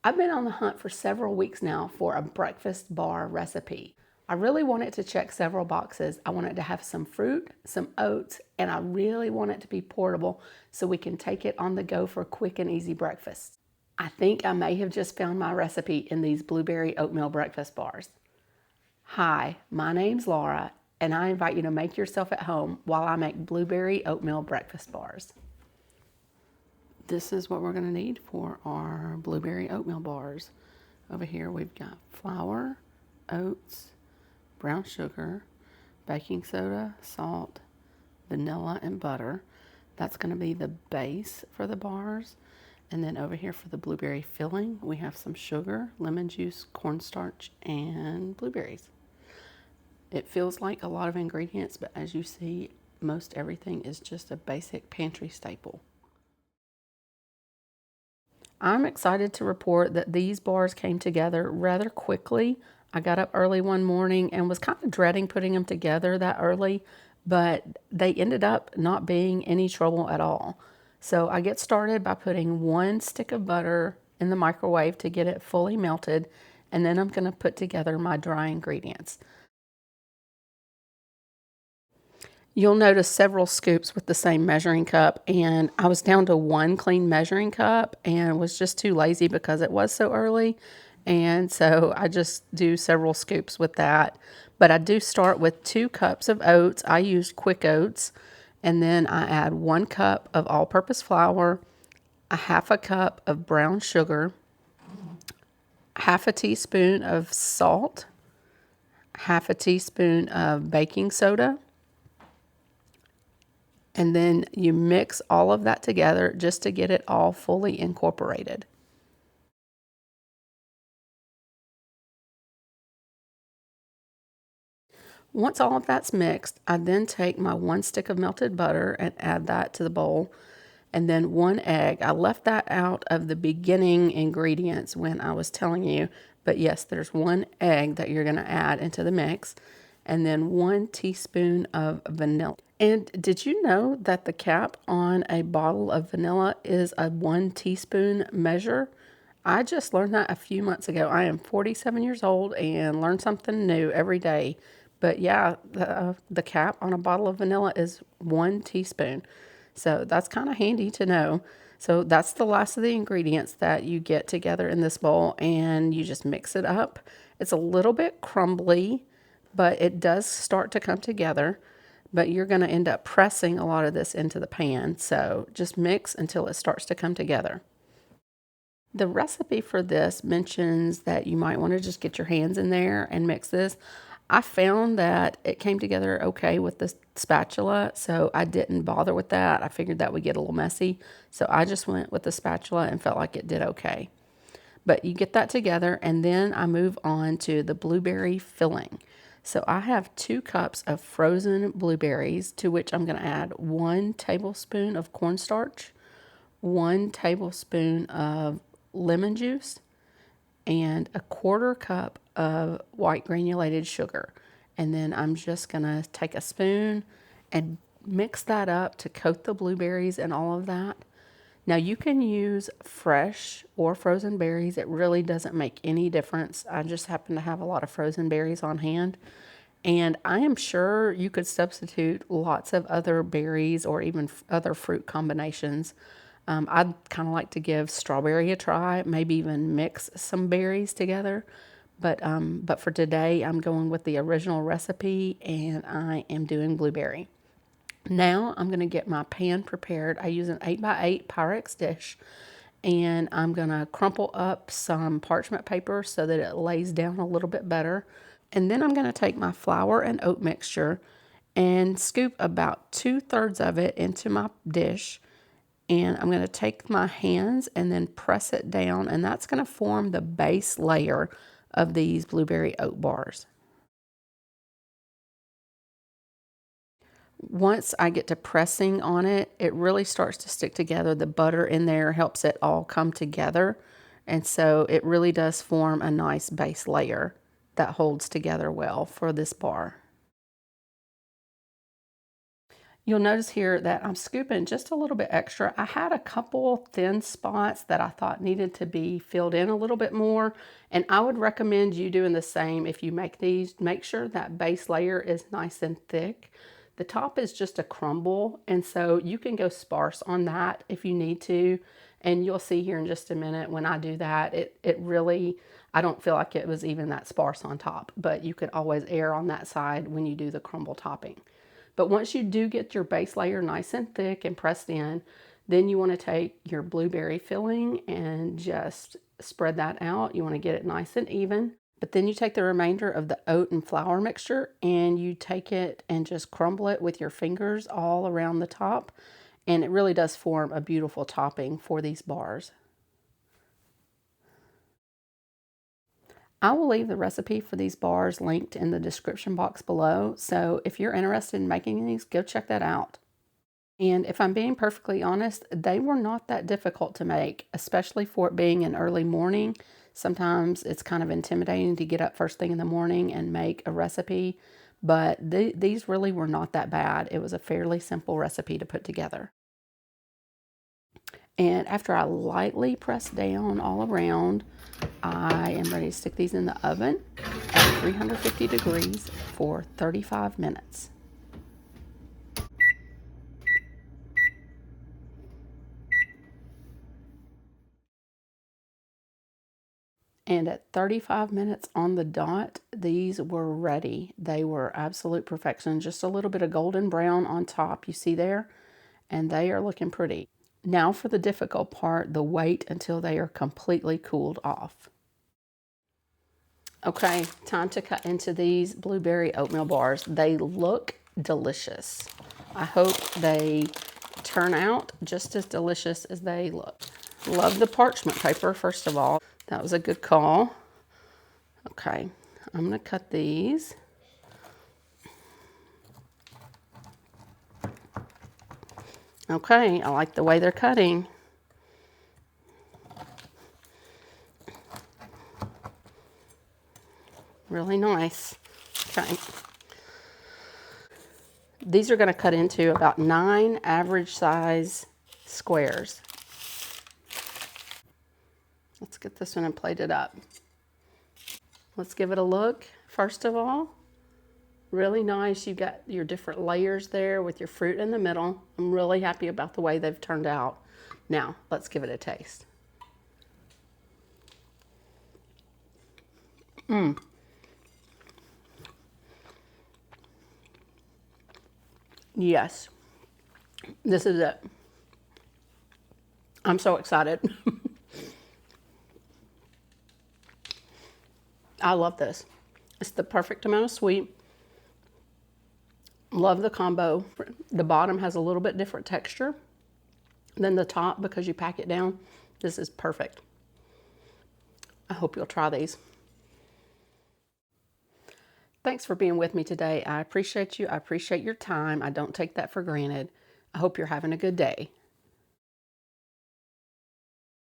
I've been on the hunt for several weeks now for a breakfast bar recipe. I really want it to check several boxes. I want it to have some fruit, some oats, and I really want it to be portable so we can take it on the go for quick and easy breakfast. I think I may have just found my recipe in these blueberry oatmeal breakfast bars. Hi, my name's Laura, and I invite you to make yourself at home while I make blueberry oatmeal breakfast bars. This is what we're going to need for our blueberry oatmeal bars. Over here we've got flour, oats, brown sugar, baking soda, salt, vanilla, and butter. That's going to be the base for the bars. And then over here for the blueberry filling, we have some sugar, lemon juice, cornstarch, and blueberries. It feels like a lot of ingredients, but as you see, most everything is just a basic pantry staple. I'm excited to report that these bars came together rather quickly. I got up early one morning and was kind of dreading putting them together that early, but they ended up not being any trouble at all. So I get started by putting 1 stick of butter in the microwave to get it fully melted, and then I'm going to put together my dry ingredients. You'll notice several scoops with the same measuring cup, and I was down to 1 clean measuring cup and was just too lazy because it was so early. And so I just do several scoops with that. But I do start with 2 cups of oats. I use quick oats. And then I add 1 cup of all-purpose flour, a half a cup of brown sugar, half a teaspoon of salt, half a teaspoon of baking soda, and then you mix all of that together just to get it all fully incorporated. Once all of that's mixed, I then take my 1 stick of melted butter and add that to the bowl, and then 1 egg. I left that out of the beginning ingredients when I was telling you, but yes, there's 1 egg that you're going to add into the mix, and then 1 teaspoon of vanilla. And did you know that the cap on a bottle of vanilla is a 1 teaspoon measure? I just learned that a few months ago. I am 47 years old and learn something new every day. But yeah, the cap on a bottle of vanilla is 1 teaspoon. So that's kind of handy to know. So that's the last of the ingredients that you get together in this bowl, and you just mix it up. It's a little bit crumbly, but it does start to come together. But you're going to end up pressing a lot of this into the pan. So just mix until it starts to come together. The recipe for this mentions that you might want to just get your hands in there and mix this. I found that it came together okay with the spatula, so I didn't bother with that. I figured that would get a little messy, so I just went with the spatula and felt like it did okay. But you get that together, and then I move on to the blueberry filling. So I have 2 cups of frozen blueberries, to which I'm going to add 1 tablespoon of cornstarch, 1 tablespoon of lemon juice, and a 1/4 cup of white granulated sugar. And then I'm just going to take a spoon and mix that up to coat the blueberries and all of that. Now you can use fresh or frozen berries. It really doesn't make any difference. I just happen to have a lot of frozen berries on hand. And I am sure you could substitute lots of other berries or even other fruit combinations. I'd kind of like to give strawberry a try, maybe even mix some berries together. But for today, I'm going with the original recipe, and I am doing blueberry. Now I'm going to get my pan prepared. I use an 8x8 Pyrex dish, and I'm going to crumple up some parchment paper so that it lays down a little bit better. And then I'm going to take my flour and oat mixture and scoop about 2/3 of it into my dish. And I'm going to take my hands and then press it down, and that's going to form the base layer of these blueberry oat bars. Once I get to pressing on it, it really starts to stick together. The butter in there helps it all come together. And so it really does form a nice base layer that holds together well for this bar. You'll notice here that I'm scooping just a little bit extra. I had a couple thin spots that I thought needed to be filled in a little bit more, and I would recommend you doing the same if you make these. Make sure that base layer is nice and thick. The top is just a crumble, and so you can go sparse on that if you need to, and you'll see here in just a minute when I do that, it really, I don't feel like it was even that sparse on top, but you could always err on that side when you do the crumble topping. But once you do get your base layer nice and thick and pressed in, then you want to take your blueberry filling and just spread that out. You want to get it nice and even. But then you take the remainder of the oat and flour mixture and you take it and just crumble it with your fingers all around the top. And it really does form a beautiful topping for these bars. I will leave the recipe for these bars linked in the description box below. So if you're interested in making these, go check that out. And if I'm being perfectly honest, they were not that difficult to make, especially for it being an early morning. Sometimes it's kind of intimidating to get up first thing in the morning and make a recipe, but these really were not that bad. It was a fairly simple recipe to put together. And after I lightly press down all around, I am ready to stick these in the oven at 350 degrees for 35 minutes. And at 35 minutes on the dot, these were ready. They were absolute perfection. Just a little bit of golden brown on top, you see there? And they are looking pretty. Now for the difficult part, the wait until they are completely cooled off. Okay, time to cut into these blueberry oatmeal bars. They look delicious. I hope they turn out just as delicious as they look. Love the parchment paper, first of all. That was a good call. Okay, I'm gonna cut these. Okay, I like the way they're cutting. Really nice. Okay. These are gonna cut into about 9 average size squares. Let's get this one and plate it up. Let's give it a look. First of all, really nice. You got your different layers there with your fruit in the middle. I'm really happy about the way they've turned out. Now, let's give it a taste. Yes, this is it. I'm so excited. I love this. It's the perfect amount of sweet. Love the combo. The bottom has a little bit different texture than the top because you pack it down. This is perfect. I hope you'll try these. Thanks for being with me today. I appreciate you. I appreciate your time. I don't take that for granted. I hope you're having a good day.